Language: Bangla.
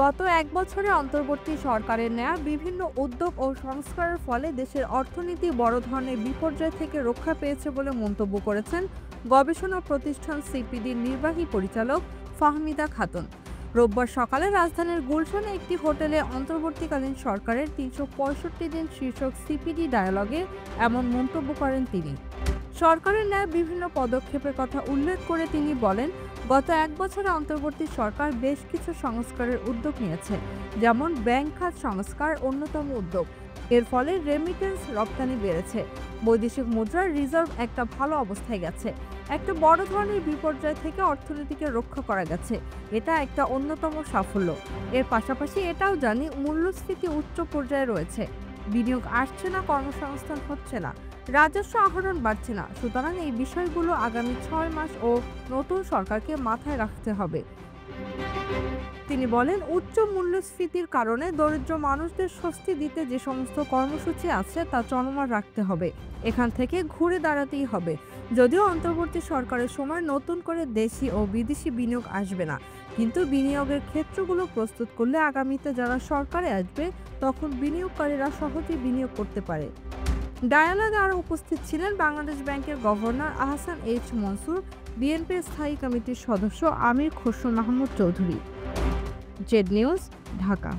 গত এক বছরে অন্তর্বর্তী সরকারের নেয়া বিভিন্ন উদ্যোগ ও সংস্কারের ফলে দেশের অর্থনীতি বড় ধরনের বিপর্যয় থেকে রক্ষা পেয়েছে বলে মন্তব্য করেছেন গবেষণা প্রতিষ্ঠান সিপিডির নির্বাহী পরিচালক ফাহমিদা খাতুন। রোববার সকালে রাজধানীর গুলশানে একটি হোটেলে অন্তর্বর্তীকালীন সরকারের ৩৬৫ দিন শীর্ষক সিপিডি ডায়ালগে এমন মন্তব্য করেন তিনি। সরকারের নেয়া বিভিন্ন পদক্ষেপের কথা উল্লেখ করে তিনি বলেন, গত এক বছরে অন্তর্বর্তী সরকার বেশ কিছু সংস্কারের উদ্যোগ নিয়েছে, যেমন ব্যাংক খাত সংস্কার অন্যতম উদ্যোগ। এর ফলে রেমিটেন্স রপ্তানি বেড়েছে, বৈদেশিক মুদ্রার রিজার্ভ একটা ভালো অবস্থায় গেছে, একটা বড় ধরনের বিপর্যয় থেকে অর্থনীতিকে রক্ষা করা গেছে। এটা একটা অন্যতম সাফল্য। এর পাশাপাশি এটাও জানি মূল্যস্ফীতি উচ্চ পর্যায়ে রয়েছে, বিনিয়োগ আসছে না, কর্মসংস্থান হচ্ছে না, রাজস্ব আহরণ বাড়ছে না। সুতরাং এই বিষয়গুলো আগামী ৬ মাস ও নতুন সরকারকে মাথায় রাখতে হবে। তিনি বলেন, উচ্চ মূল্যস্ফীতির কারণে দরিদ্র মানুষদের স্বস্তি দিতে যে সমস্ত কর্মসূচি আছে তা চলমান রাখতে হবে। এখান থেকে ঘুরে দাঁড়াতেই হবে। যদিও অন্তর্বর্তী সরকারের সময় নতুন করে দেশি ও বিদেশি বিনিয়োগ আসবে না, কিন্তু বিনিয়োগের ক্ষেত্রগুলো প্রস্তুত করলে আগামীতে যারা সরকারে আসবে তখন বিনিয়োগকারীরা সহজেই বিনিয়োগ করতে পারে। ডায়ালগে আরও উপস্থিত ছিলেন বাংলাদেশ ব্যাংকের গভর্নর আহসান এইচ মনসুর, বিএনপির স্থায়ী কমিটির সদস্য আমির খসরু মাহমুদ চৌধুরী। Z news, Dhaka.